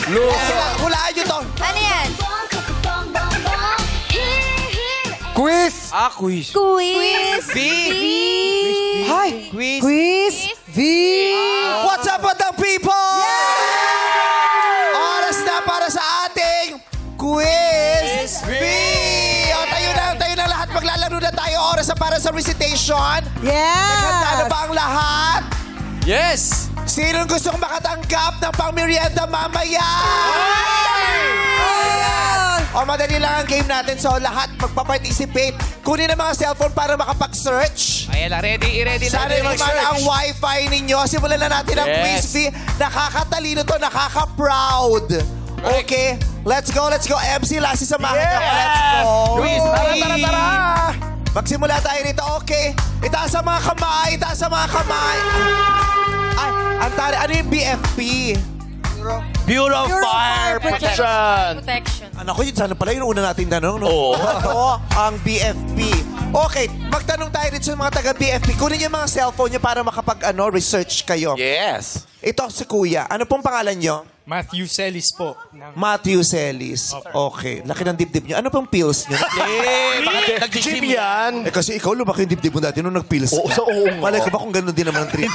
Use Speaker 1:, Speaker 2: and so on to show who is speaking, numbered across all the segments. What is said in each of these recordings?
Speaker 1: Hulaan nyo to.
Speaker 2: Ano yan?
Speaker 3: Quiz!
Speaker 4: Quiz.
Speaker 2: Quiz.
Speaker 4: V.
Speaker 1: Hi!
Speaker 4: Quiz.
Speaker 3: Quiz! V!
Speaker 1: What's up, madang people? Oras na para sa ating Quiz V! O, tayo na lahat. Maglalaro na tayo. Oras na para sa recitation. Naghanda na
Speaker 3: Yeah!
Speaker 1: ba ang lahat?
Speaker 4: Yes.
Speaker 1: Sinong gustong makatanggap ng pang-merienda mamaya? O, madali lang ang game natin. So, lahat magpa-participate. Kunin ang mga cellphone para makapag-search.
Speaker 4: Ayan na, ready
Speaker 1: Sana naman ang wifi ninyo. Simulan na natin ang Quiz V. Nakakatalino to, nakaka-proud. Okay, let's go. MC, Lassie, samahan niyo. Let's go.
Speaker 4: Quiz, tara.
Speaker 1: Magsimula tayo rito. Okay, itaas ang mga kamay. Ay, ang tari. Ano yung BFP?
Speaker 4: Bureau of Fire Protection.
Speaker 1: Ano ko yun? Sana pala yung una nating tanong, no?
Speaker 4: Oo.
Speaker 1: Ang BFP. Okay, magtanong tayo rin sa mga taga-BFP. Kunin yung mga cellphone nyo para makapag-research kayo.
Speaker 4: Yes.
Speaker 1: Ito si Kuya. Ano pong pangalan nyo?
Speaker 5: Matthew Celis po.
Speaker 1: Matthew Celis. Okay. Laki ng dibdib nyo. Ano pong pills nyo?
Speaker 4: Nag-gym yan.
Speaker 1: Kasi ikaw lumaki yung dibdib mo dati nung nag-pills.
Speaker 4: Oo.
Speaker 1: Malay ko ba kung gano'n din naman ang trip?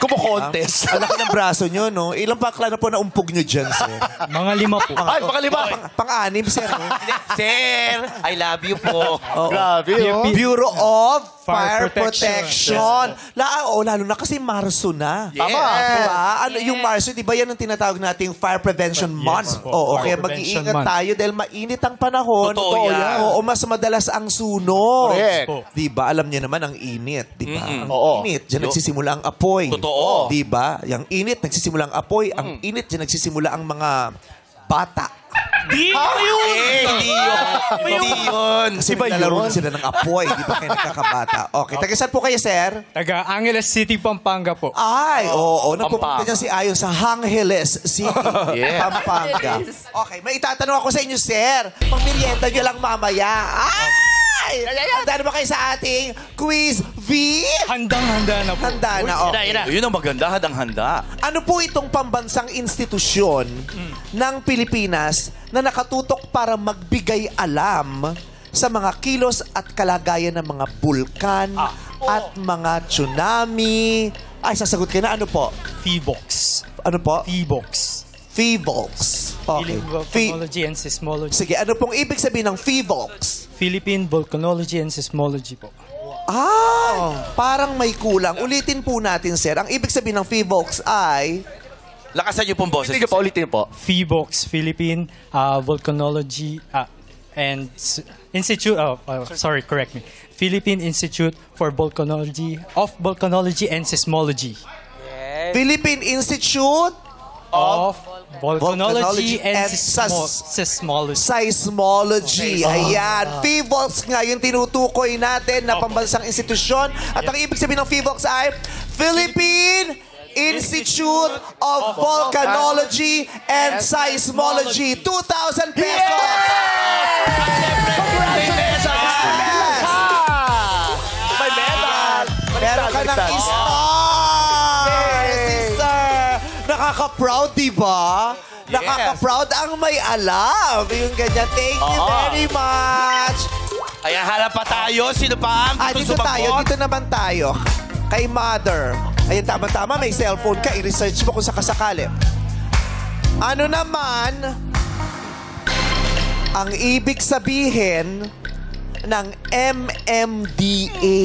Speaker 4: Kumo-contest.
Speaker 1: Ang laki ng braso nyo, no? Ilang pakla na po na umpog nyo dyan, sir?
Speaker 5: Mga 5 po.
Speaker 4: Ay, baka lima.
Speaker 1: Pang-anim, sir. No?
Speaker 4: Sir, I love you po.
Speaker 1: Grabe,
Speaker 5: oh.
Speaker 1: Bureau of Fire
Speaker 5: Fire
Speaker 1: Protection. Lalo na kasi Marso na.
Speaker 4: Yes.
Speaker 1: Tama. Diba? Ano, yung Marso, di ba yan ang tinatawag nating Fire Prevention Month?
Speaker 5: po.
Speaker 1: Oo, kaya
Speaker 5: Fire Prevention
Speaker 1: mag-iingat
Speaker 5: Month.
Speaker 1: tayo dahil mainit ang panahon.
Speaker 4: Totoo yan.
Speaker 1: Oo, mas madalas ang sunog.
Speaker 4: Correct.
Speaker 5: Po.
Speaker 1: Di ba? Alam niyo naman ang init. Di ba? Ang
Speaker 4: Oo.
Speaker 1: init, diyan nagsisimula ang apoy.
Speaker 4: Totoo.
Speaker 1: Di ba? Yung init, nagsisimula ang apoy. Ang init, diyan nagsisimula ang mga bata.
Speaker 4: Hindi yun.
Speaker 1: Kasi naglalaro sila ng apoy. Di ba kayo nagkakabata? Okay, taga saan po kayo, sir?
Speaker 5: Taga Angeles City, Pampanga po.
Speaker 1: Ay, oo. Napupunta
Speaker 4: Pampanga.
Speaker 1: niya si Ayon sa Angeles City,
Speaker 4: Yeah.
Speaker 1: Pampanga. Okay, may itatanong ako sa inyo, sir. Pang-merienda nyo lang mamaya. Ay! Handa na ba kayo sa ating Quiz V?
Speaker 5: Handang-handa na po.
Speaker 1: Handa na, okay.
Speaker 4: Yun ang maganda, hadang-handa.
Speaker 1: Ano po itong pambansang institusyon ng Pilipinas na nakatutok para magbigay alam sa mga kilos at kalagayan ng mga bulkan at mga tsunami? Ay, sasagot kayo na. Ano po?
Speaker 5: PHIVOLCS.
Speaker 1: Ano po?
Speaker 5: PHIVOLCS.
Speaker 1: PHIVOLCS. Okay.
Speaker 5: Volcanology and Seismology.
Speaker 1: Sige, ano pong ibig sabihin ng PHIVOLCS?
Speaker 5: Philippine Volcanology and Seismology po.
Speaker 1: Parang may kulang. Ulitin po natin, sir. Ang ibig sabihin ng PHIVOLCS ay...
Speaker 4: Lakasan niyo pong boses.
Speaker 6: Sige pa, ulitin po.
Speaker 5: PHIVOLCS, Philippine Volcanology and Institute, correct me. Philippine Institute for Volcanology and Seismology.
Speaker 1: Philippine Institute
Speaker 5: Of Volcanology and
Speaker 1: and
Speaker 5: Seismology.
Speaker 1: Seismology. Ayan. PHIVOLCS nga yung tinutukoy natin na pambansang institusyon. At ang ibig sabihin ng PHIVOLCS ay Philippine Institute of Volcanology and Seismology. 2,000 pesos!
Speaker 6: May medal!
Speaker 1: Meron ka ng star! Sister! Nakaka-proud, di ba? Nakaka-proud ang may alam. Yung ganyan. Thank you very much.
Speaker 4: Ayan, halap pa tayo. Sino pa ang gusto
Speaker 1: Dito tayo.
Speaker 4: sumagot?
Speaker 1: Dito naman tayo. Kay Mother. Ayun, tama-tama. May cellphone ka. I-research mo kung sakasakali. Ano naman ang ibig sabihin ng MMDA?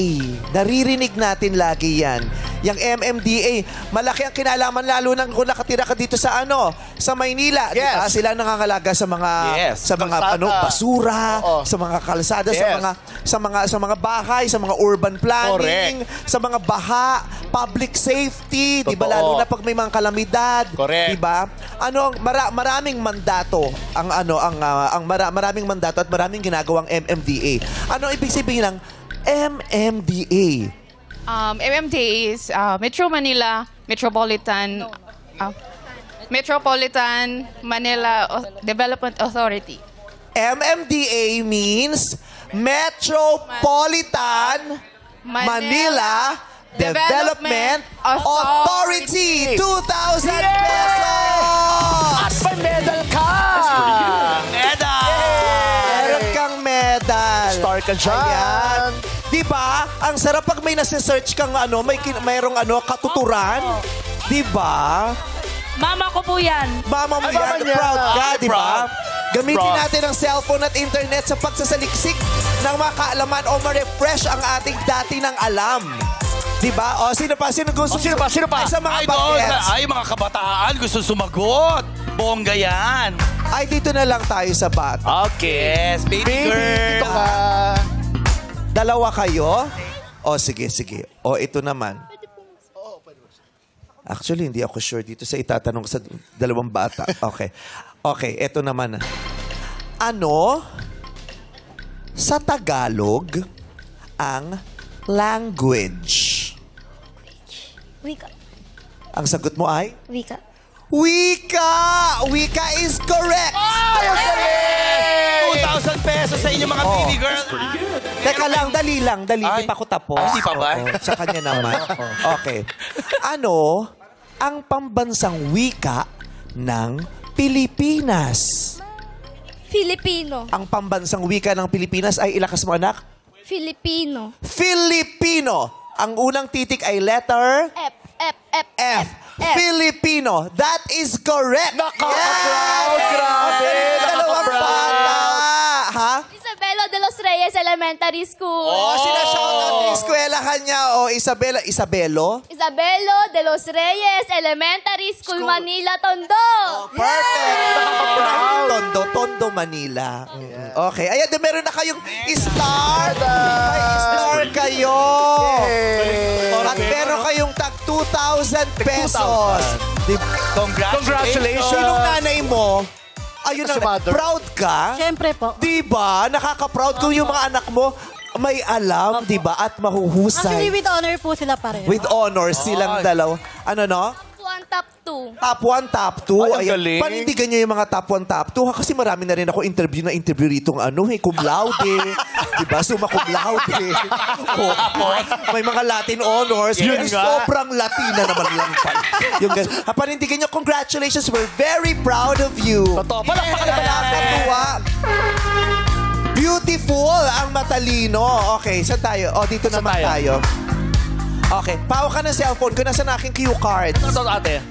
Speaker 1: Naririnig natin lagi yan. Yung MMDA, malaki ang kinalaman lalo nang kung nakatira ka dito sa sa Maynila.
Speaker 4: Yes.
Speaker 1: Diba? Sila nangangalaga sa mga
Speaker 6: Kalsada.
Speaker 1: basura,
Speaker 6: Oo.
Speaker 1: sa mga kalsada,
Speaker 6: Yes.
Speaker 1: sa mga bahay, sa mga urban planning, sa mga baha, public safety, 'di ba,
Speaker 6: Totoo.
Speaker 1: lalo na pag may mga kalamidad,
Speaker 6: Correct.
Speaker 1: 'di ba? Maraming mandato maraming mandato at maraming ginagawang MMDA. Ano ang ibig sabihin ng MMDA?
Speaker 7: MMDA is Metro Manila Metropolitan Manila Development Authority.
Speaker 1: MMDA means Metropolitan Manila Development Authority. 2,000 pesos!
Speaker 6: At may medal ka dyan.
Speaker 1: Ayan. Di ba? Ang sarap pag may nasa-search kang mayroong katuturan. Di ba?
Speaker 3: Mama ko po yan.
Speaker 1: Mama mo
Speaker 6: Ay, mama
Speaker 1: yan,
Speaker 6: niya.
Speaker 1: proud ka, di ba?
Speaker 4: Proud.
Speaker 1: Gamitin
Speaker 4: Proud.
Speaker 1: natin ang cellphone at internet sa pagsasaliksik ng mga kaalaman o ma-refresh ang ating dati ng alam. Di ba? O, sino pa? Sino gusto?
Speaker 6: Sino pa?
Speaker 1: Ay, sa mga
Speaker 4: Ay, doon.
Speaker 1: bagets.
Speaker 4: Ay, mga kabataan, gusto sumagot. Bongga yan.
Speaker 1: Ay, dito na lang tayo sa bata.
Speaker 6: Okay.
Speaker 4: Yes, baby,
Speaker 6: Baby,
Speaker 4: girl.
Speaker 6: dito ka.
Speaker 1: Dalawa kayo? O, sige, sige. O, ito naman. Actually, hindi ako sure dito sa itatanong sa dalawang bata. Okay. Okay, ito naman. Ano sa Tagalog ang language?
Speaker 3: Wika.
Speaker 1: Ang sagot mo ay?
Speaker 3: Wika.
Speaker 1: Wika! Wika is correct!
Speaker 4: 2,000 pesos sa inyo mga baby girl.
Speaker 1: Teka lang, dali lang. Dali,
Speaker 4: Ay.
Speaker 1: di pa ako tapos.
Speaker 4: Ay, di pa ba?
Speaker 1: Oo, sa kanya naman. Okay. Ano ang pambansang wika ng Pilipinas?
Speaker 3: Filipino.
Speaker 1: Ang pambansang wika ng Pilipinas ay ilakas mo, anak?
Speaker 3: Filipino.
Speaker 1: Filipino. Ang unang titik ay letter
Speaker 3: F.
Speaker 1: F. Filipino. That is correct.
Speaker 6: Nakaka-proud. Grabe.
Speaker 1: Dalawang bata. Ha?
Speaker 3: Isabelo de los Reyes Elementary School.
Speaker 1: Oh, sinashoutout ng eskwelahan niya. O, Isabela. Isabelo?
Speaker 3: Isabelo de los Reyes Elementary School, Manila, Tondo.
Speaker 1: Perfect. Tondo. Tondo, Manila. Okay. Ayan, meron na kayong star. May star kayo. At meron kayong tag 2,000 pesos.
Speaker 6: Congratulations.
Speaker 1: Sinong nanay mo? Ayun
Speaker 6: Si
Speaker 1: na,
Speaker 6: mother.
Speaker 1: proud ka?
Speaker 3: Siyempre po.
Speaker 1: Diba? Nakaka-proud kung yung mga anak mo may alam, diba? At mahuhusay.
Speaker 3: with honor po sila pareho.
Speaker 1: With honor silang dalaw. Ano no?
Speaker 3: Top 1, Top 2.
Speaker 1: Top 1, top 2.
Speaker 6: Ay, ang galing.
Speaker 1: Panindigan nyo yung mga top 1, top 2. Kasi marami na rin ako interview rito cum laude. diba? Summa cum laude. May mga Latin honors.
Speaker 6: Yun
Speaker 1: Pero
Speaker 6: nga.
Speaker 1: sobrang Latina naman lang pala. Yung panindigan nyo, congratulations. We're very proud of you.
Speaker 6: Totoo. Palakpakan naman natin.
Speaker 1: Nakakatuwa. Beautiful ang matalino. Okay, saan tayo? O, dito naman tayo. Okay, pawa ka ng cellphone ko. Nasaan aking cue card?
Speaker 6: Ito, ate.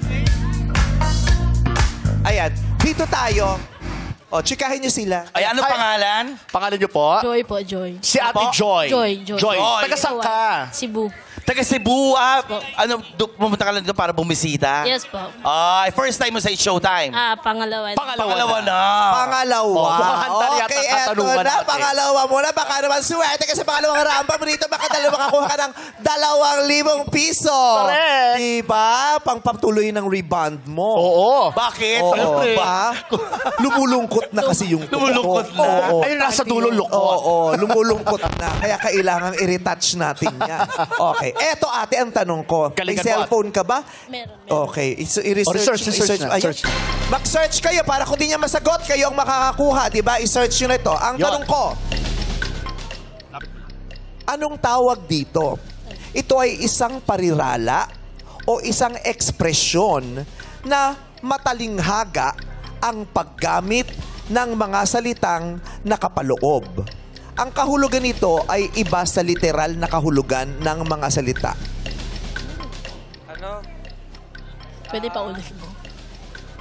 Speaker 1: Ayan, dito tayo. O, chikahin nyo sila.
Speaker 4: Ay, ano pangalan?
Speaker 6: Pangalan niyo po?
Speaker 3: Joy po, Joy.
Speaker 6: Si Ate
Speaker 4: po?
Speaker 6: Joy.
Speaker 3: Joy.
Speaker 6: Joy.
Speaker 4: Joy.
Speaker 6: Taga saan ka?
Speaker 3: Cebu.
Speaker 4: Taga Cebu, pumunta ka lang dito para bumisita?
Speaker 3: Yes po.
Speaker 4: Ay, first time mo sa Showtime?
Speaker 3: Pangalawa.
Speaker 4: Pangalawa na.
Speaker 1: Pangalawa.
Speaker 6: mukhang handa yata
Speaker 1: Okay,
Speaker 6: ang
Speaker 1: eto
Speaker 6: katanungan
Speaker 1: na.
Speaker 6: natin.
Speaker 1: Pangalawa muna. Baka naman swerte ka sa pangalawang ramba mo dito. Baka makakuha ka ng 2,000 piso.
Speaker 6: Correct.
Speaker 1: Diba? Pangpatuloy ng rebound mo.
Speaker 6: Oo.
Speaker 4: Bakit?
Speaker 1: Oo,
Speaker 4: Siyempre.
Speaker 1: ba? Lumulungkot na kasi yung
Speaker 4: Lumulungkot na.
Speaker 1: Oo.
Speaker 6: Ayun, nasa dulo lukot.
Speaker 1: Oo, lumulungkot na. Kaya kailangan i-retouch natin yan. Okay. Eto ate, ang tanong ko. May
Speaker 6: Galingan mo,
Speaker 1: cellphone ka ba?
Speaker 3: Meron.
Speaker 1: Okay. I-research.
Speaker 6: research na,
Speaker 1: Ayan.
Speaker 6: search.
Speaker 1: Mag-search kayo para kung di niya masagot, kayo ang makakakuha. Diba? I-search nyo na ito. Ang
Speaker 6: Yun.
Speaker 1: tanong ko, anong tawag dito? Ito ay isang parirala o isang ekspresyon na matalinghaga ang paggamit ng mga salitang nakapaloob. Ang kahulugan nito ay iba sa literal na kahulugan ng mga salita.
Speaker 3: Pwede pa ulit mo.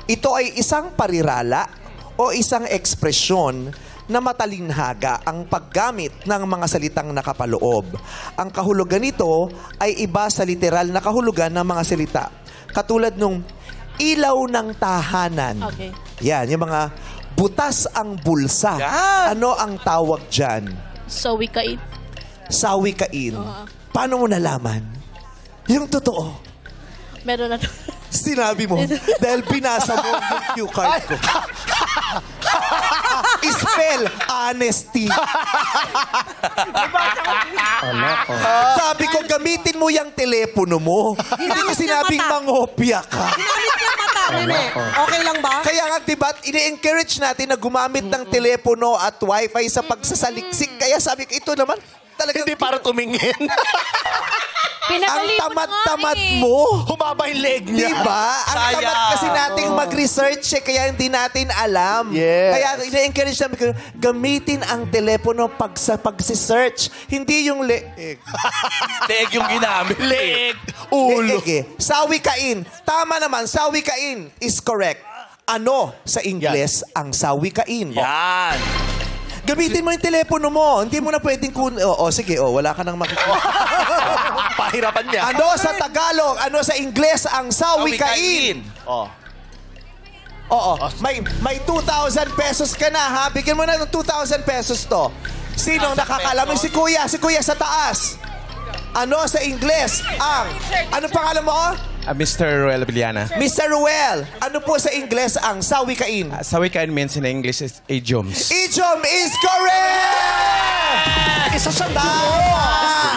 Speaker 1: Ito ay isang parirala o isang ekspresyon na matalinghaga ang paggamit ng mga salitang nakapaloob. Ang kahulugan nito ay iba sa literal na kahulugan ng mga salita. Katulad nung ilaw ng tahanan.
Speaker 3: Okay.
Speaker 1: Yan, yung mga butas ang bulsa.
Speaker 4: Yan.
Speaker 1: Ano ang tawag dyan?
Speaker 3: So, wikain.
Speaker 1: Sawikain. Paano mo nalaman? Yung totoo.
Speaker 3: Meron na.
Speaker 1: Sinabi mo dahil binasa mo yung cue card ko. Spell honesty. Sabi ko, gamitin mo yung telepono mo. Hindi ko sinabing mangopya ka.
Speaker 2: Ginamit niya mata, Rene. Okay lang ba?
Speaker 1: Kaya nga, diba, ini-encourage natin na gumamit ng telepono at wifi sa pagsasaliksik. Kaya sabi ko, ito naman, talagang
Speaker 6: Hindi para tumingin.
Speaker 2: Pinagaling mo na nga
Speaker 1: tamad-tamad
Speaker 2: eh.
Speaker 1: mo.
Speaker 6: Humaba yung leg niya.
Speaker 1: Diba? Ang
Speaker 4: Sayang.
Speaker 1: tamad kasi nating mag-research kaya hindi natin alam.
Speaker 6: Yes.
Speaker 1: Kaya ina-encourage namin kayo, gamitin ang telepono sa pag-search. Hindi yung leeg.
Speaker 4: Leeg yung ginamit.
Speaker 6: Leg. Ulo.
Speaker 1: Leeg eh. Sawikain. Tama naman, sawikain is correct. Ano sa Ingles ang sawikain?
Speaker 4: Yan.
Speaker 1: Gamitin mo yung telepono mo. Hindi mo na pwedeng sige, wala ka nang makikita.
Speaker 6: Pahirapan niya.
Speaker 1: Ano sa Tagalog, ano sa Ingles ang sawikain?
Speaker 6: Oh.
Speaker 1: Oo. May 2,000 pesos ka na, ha? Bigyan mo na ng 2,000 pesos to. Sino nakakalam? Si Kuya. Si Kuya sa taas. Ano sa Ingles ang... Ano pangalan mo?
Speaker 8: Mr. Ruel Villana.
Speaker 1: Mr. Ruel. Ano po sa Ingles ang sawikain?
Speaker 8: Sawikan means in English is idioms.
Speaker 1: Idiom is correct!
Speaker 6: Isa siyang
Speaker 1: Tama!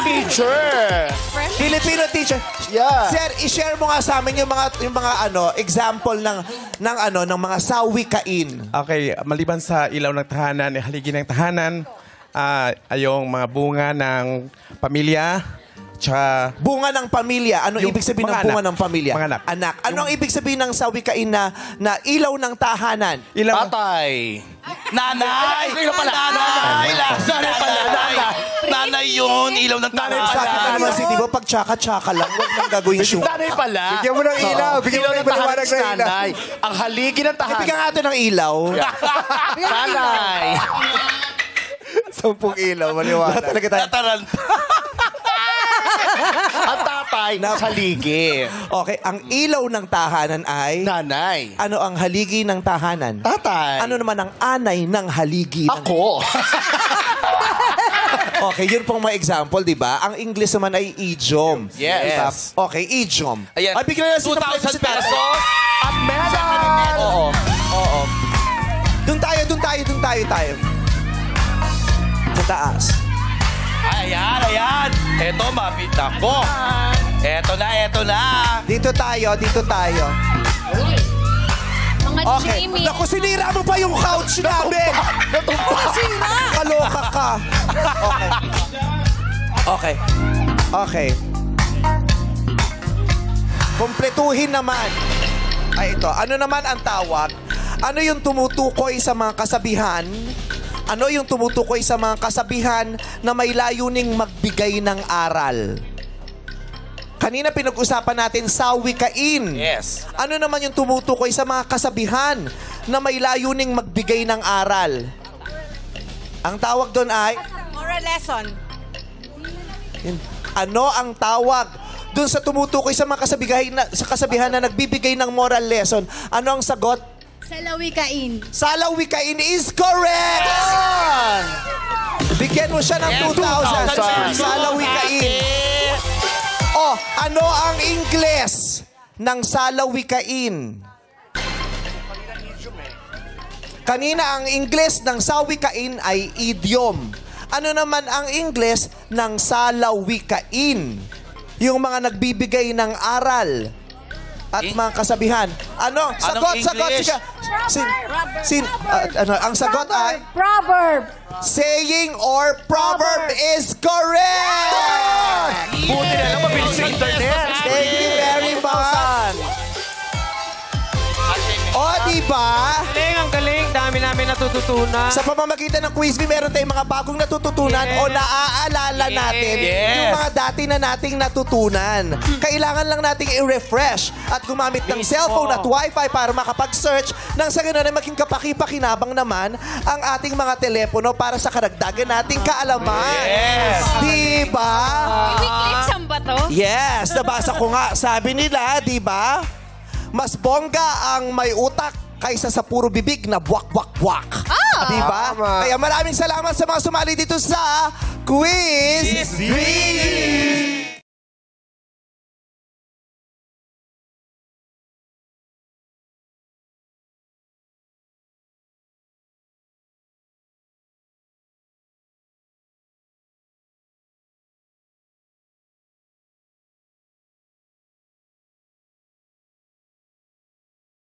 Speaker 6: teacher.
Speaker 1: Filipino teacher.
Speaker 6: Yeah.
Speaker 1: Sir, i-share mo nga sa amin yung mga example ng mga sawikain.
Speaker 8: Okay, maliban sa ilaw ng tahanan, haligi ng tahanan, yung mga bunga ng pamilya, tsaka
Speaker 1: Bunga ng pamilya. Anong
Speaker 8: Yung
Speaker 1: ibig sabihin ng
Speaker 8: mga
Speaker 1: bunga
Speaker 8: anak.
Speaker 1: ng pamilya?
Speaker 8: Mga anak.
Speaker 1: Anong ibig sabihin ng sawikain na ilaw ng tahanan?
Speaker 8: ilaw.
Speaker 6: Tatay.
Speaker 4: Nanay! Nanay! Nanay yun! Ilaw ng
Speaker 1: Sa akin
Speaker 4: tahanan.
Speaker 1: naman si Dibo, pag tsaka-tsaka lang, huwag nang gagawin shoot.
Speaker 6: Nanay pala.
Speaker 1: Bigyan mo ng ilaw. Bigyan mo ng maliwanag na ilaw.
Speaker 6: nanay. Ang haligi ng tahanan.
Speaker 1: Bigyan nga ito ng ilaw.
Speaker 6: Nanay.
Speaker 1: 10 ilaw, maliwanag. Talaga tayo.
Speaker 4: Tataranta.
Speaker 6: Ang tatay na haligi.
Speaker 1: Okay, ang ilaw ng tahanan ay...
Speaker 6: Nanay.
Speaker 1: Ano ang haligi ng tahanan?
Speaker 6: Tatay.
Speaker 1: Ano naman ang anay ng haligi?
Speaker 6: Ako.
Speaker 1: Okay, yun pong mga example, di ba? Ang English naman ay idiom.
Speaker 6: Yes.
Speaker 1: Diba? Okay, idiom.
Speaker 4: Ayan.
Speaker 1: Ay, bigyan na lang
Speaker 4: 2,000 pesos.
Speaker 6: At medal.
Speaker 4: Oo.
Speaker 1: Doon tayo. Sa taas.
Speaker 4: Ayan. Eto, mapita ko. Eto na.
Speaker 1: Dito tayo.
Speaker 3: Mga
Speaker 1: Okay.
Speaker 3: Jamie.
Speaker 1: Naku, sinira mo pa yung couch namin. Sinira. Kaloka ka. Okay. Kompletuhin naman. Ay, ito. Ano naman ang tawag? Ano yung tumutukoy sa mga kasabihan? Ano yung tumutukoy sa mga kasabihan na may layuning magbigay ng aral? Kanina pinag-usapan natin sawikain.
Speaker 4: Yes.
Speaker 1: Ano naman yung tumutukoy sa mga kasabihan na may layuning magbigay ng aral? Ang tawag doon ay...
Speaker 2: Moral lesson.
Speaker 1: Ano ang tawag doon sa tumutukoy sa mga kasabihan na nagbibigay ng moral lesson? Ano ang sagot?
Speaker 3: Salawikain.
Speaker 1: Salawikain is correct! Bigyan mo siya ng 2,000. Salawikain. Oh, ano ang Ingles ng salawikain? Kanina ang Ingles ng sawikain ay idiom. Ano naman ang Ingles ng salawikain? Yung mga nagbibigay ng aral at mga kasabihan. Ano? Sagot.
Speaker 4: English?
Speaker 1: Ang sagot ay
Speaker 3: Proverb.
Speaker 1: saying or proverb is correct!
Speaker 6: Buti na lang mabilis sa internet.
Speaker 1: Thank you very much. O, diba?
Speaker 9: Ang galing. Dami namin natututunan.
Speaker 1: Sa pamamagitan ng quiz bee, meron tayong mga bagong natututunan o naaalala natin yung mga dati na nating natutunan. Kailangan lang nating i-refresh at gumamit ng cellphone at wifi para makapag-search nang sa ganun ay maging kapaki-pakinabang naman ang ating mga telepono para sa karagdagan nating kaalaman.
Speaker 4: Yes.
Speaker 1: Diba?
Speaker 7: Weekly ba to?
Speaker 1: Yes, nabasa ko nga. Sabi nila, di ba? Mas bongga ang may utak kaysa sa puro bibig na buwak-buwak-buwak. Di ba? Kaya maraming salamat sa mga sumali dito sa Quiz Bee!